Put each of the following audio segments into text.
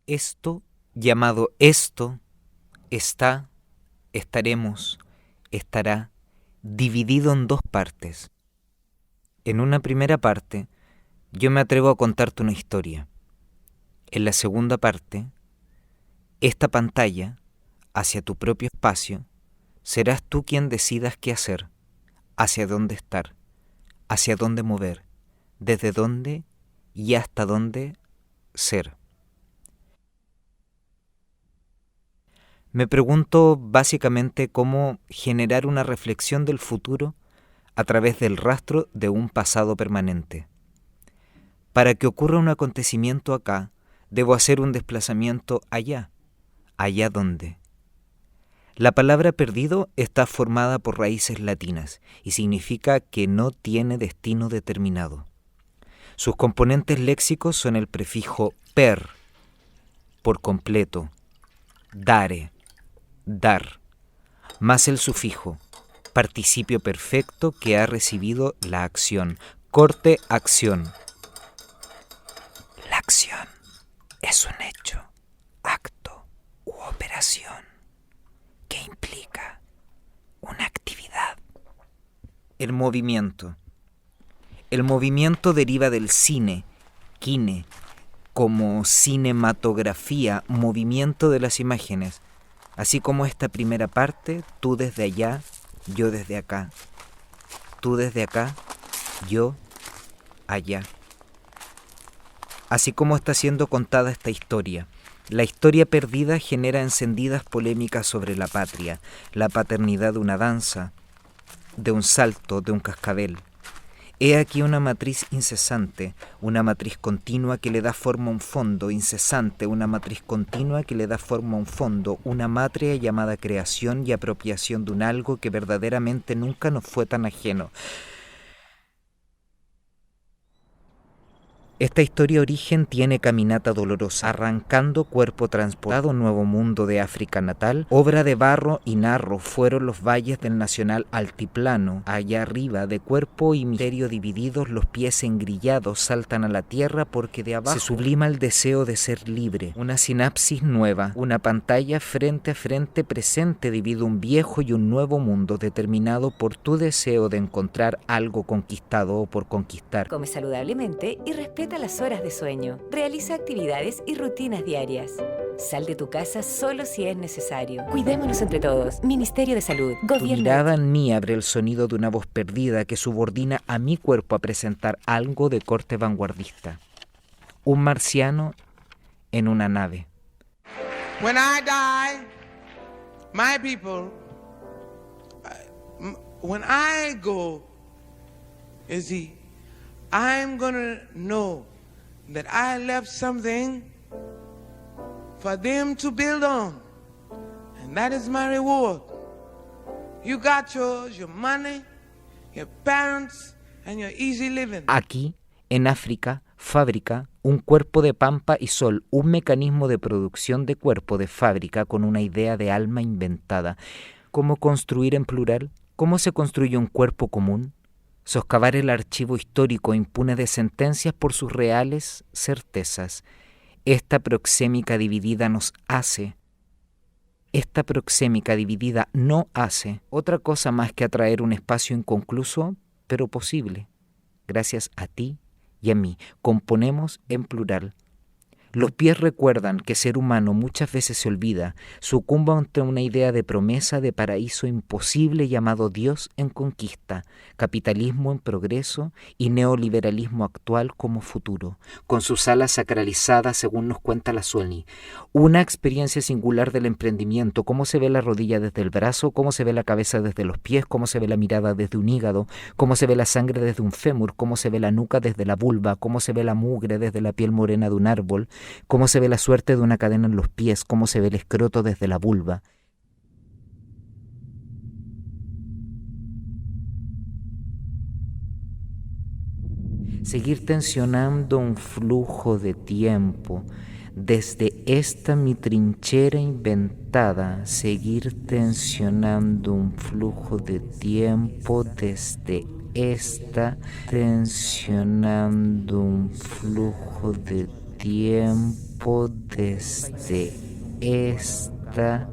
Esto, llamado esto, está, estaremos, estará, dividido en dos partes. En una primera parte, yo me atrevo a contarte una historia. En la segunda parte, esta pantalla, hacia tu propio espacio, serás tú quien decidas qué hacer, hacia dónde estar, hacia dónde mover, desde dónde y hasta dónde ser. Me pregunto básicamente cómo generar una reflexión del futuro a través del rastro de un pasado permanente. Para que ocurra un acontecimiento acá, debo hacer un desplazamiento allá. ¿Allá dónde? La palabra perdido está formada por raíces latinas y significa que no tiene destino determinado. Sus componentes léxicos son el prefijo per, por completo, dare, dar, más el sufijo, participio perfecto que ha recibido la acción, corte acción. La acción es un hecho, acto u operación que implica una actividad. El movimiento. El movimiento deriva del cine, kine, como cinematografía, movimiento de las imágenes, así como esta primera parte, tú desde allá, yo desde acá, tú desde acá, yo allá. Así como está siendo contada esta historia. La historia perdida genera encendidas polémicas sobre la patria, la paternidad de una danza, de un salto, de un cascabel. He aquí una matriz incesante, una matriz continua que le da forma a un fondo, incesante, una matriz continua que le da forma a un fondo, una matria llamada creación y apropiación de un algo que verdaderamente nunca nos fue tan ajeno. Esta historia origen tiene caminata dolorosa, arrancando cuerpo transportado, nuevo mundo de África natal, obra de barro y narro fueron los valles del nacional altiplano, allá arriba de cuerpo y misterio divididos, los pies engrillados saltan a la tierra porque de abajo se sublima el deseo de ser libre, una sinapsis nueva, una pantalla frente a frente presente divide un viejo y un nuevo mundo determinado por tu deseo de encontrar algo conquistado o por conquistar. Come saludablemente y respeta las horas de sueño. Realiza actividades y rutinas diarias. Sal de tu casa solo si es necesario. Cuidémonos entre todos. Ministerio de Salud. Tu Gobierno. mirada en mí abre el sonido de una voz perdida que subordina a mi cuerpo a presentar algo de corte vanguardista. Un marciano en una nave. When I die, my people, when I go, I'm gonna know that I left something for them to build on, and that is my reward. You got yours, your money, your parents, and your easy living. Aquí, en África, fábrica, un cuerpo de pampa y sol, un mecanismo de producción de cuerpo de fábrica con una idea de alma inventada. ¿Cómo construir en plural? ¿Cómo se construye un cuerpo común? Soscavar el archivo histórico impune de sentencias por sus reales certezas. Esta proxémica dividida nos hace. Esta proxémica dividida no hace otra cosa más que atraer un espacio inconcluso, pero posible. Gracias a ti y a mí, componemos en plural. Los pies recuerdan que ser humano muchas veces se olvida, sucumba ante una idea de promesa de paraíso imposible llamado Dios en conquista, capitalismo en progreso y neoliberalismo actual como futuro, con sus alas sacralizadas según nos cuenta la Sueni. Una experiencia singular del emprendimiento, cómo se ve la rodilla desde el brazo, cómo se ve la cabeza desde los pies, cómo se ve la mirada desde un hígado, cómo se ve la sangre desde un fémur, cómo se ve la nuca desde la vulva, cómo se ve la mugre desde la piel morena de un árbol, cómo se ve la suerte de una cadena en los pies, cómo se ve el escroto desde la vulva. Seguir tensionando un flujo de tiempo desde esta mi trinchera inventada, seguir tensionando un flujo de tiempo desde esta, tensionando un flujo de tiempo campo desde esta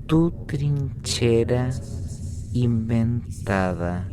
tu trinchera inventada,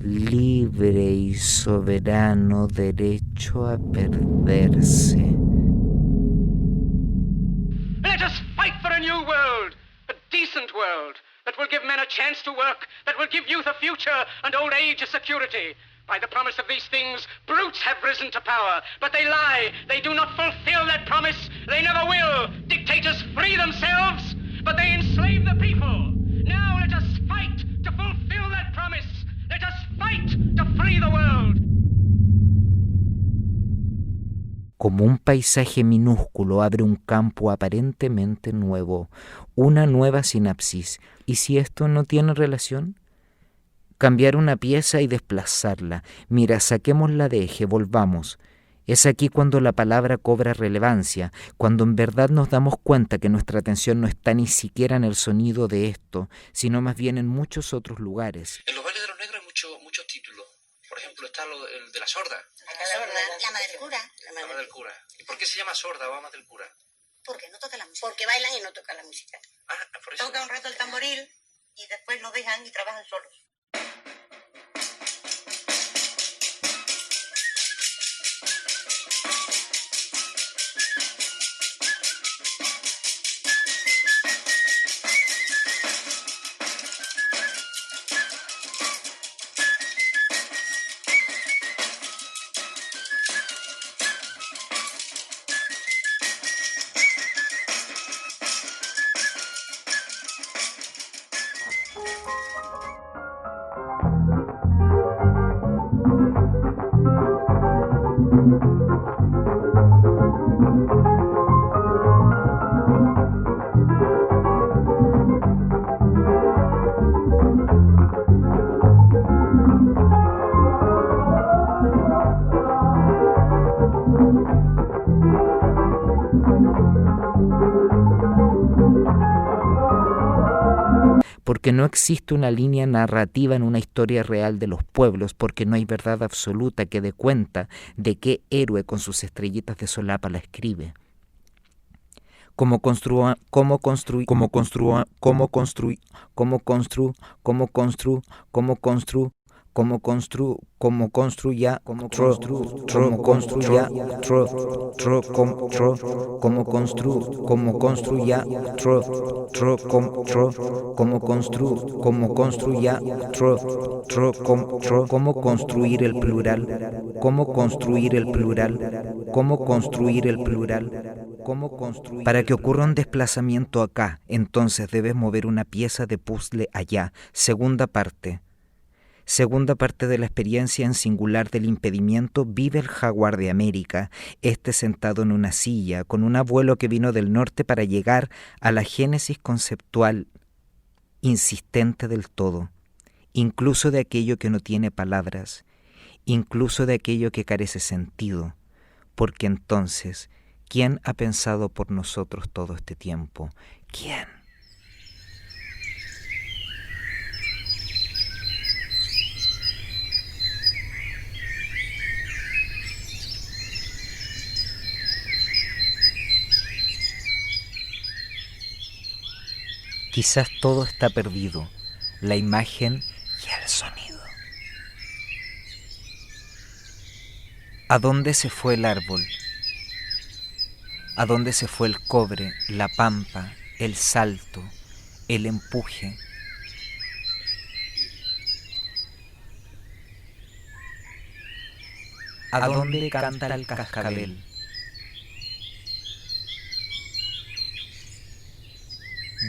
libre y soberano derecho a perderse. Let us fight for a new world, a decent world, that will give men a chance to work, that will give youth a future and old age a security. By the promise of these things, brutes have risen to power, but they lie. They do not fulfill that promise. They never will. Dictators free themselves, but they enslave the people. Now let us fight to fulfill that promise. Let us fight to free the world. Como un paisaje minúsculo abre un campo aparentemente nuevo, una nueva sinapsis. ¿Y si esto no tiene relación? Cambiar una pieza y desplazarla. Mira, saquémosla de eje, volvamos. Es aquí cuando la palabra cobra relevancia, cuando en verdad nos damos cuenta que nuestra atención no está ni siquiera en el sonido de esto, sino más bien en muchos otros lugares. En los bailes de los negros hay muchos títulos. Por ejemplo, está el de la sorda. La sorda, la ama del cura. La ama del cura. ¿Y por qué se llama sorda o ama del cura? Porque no toca la música. Porque bailan y no tocan la música. Ah, por eso. Toca un rato el tamboril y después lo dejan y trabajan solos. Porque no existe una línea narrativa en una historia real de los pueblos, porque no hay verdad absoluta que dé cuenta de qué héroe con sus estrellitas de solapa la escribe. Cómo construya cómo construir el plural, Para que ocurra un desplazamiento acá, entonces debes mover una pieza de puzzle allá. Segunda parte de la experiencia en singular del impedimento vive el jaguar de América, sentado en una silla, con un abuelo que vino del norte para llegar a la génesis conceptual insistente del todo, incluso de aquello que no tiene palabras, incluso de aquello que carece sentido, porque entonces, ¿quién ha pensado por nosotros todo este tiempo? ¿Quién? Quizás todo está perdido, la imagen y el sonido. ¿A dónde se fue el árbol? ¿A dónde se fue el cobre, la pampa, el salto, el empuje? ¿A dónde canta el cascabel?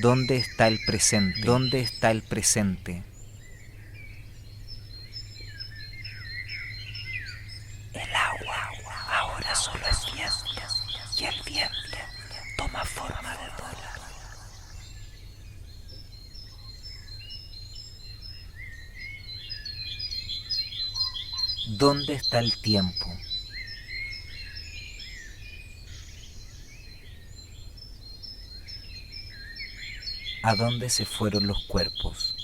¿Dónde está el presente? ¿Dónde está el presente? El agua ahora solo es viento y el viento toma forma de dólar. ¿Dónde está el tiempo? ¿A dónde se fueron los cuerpos?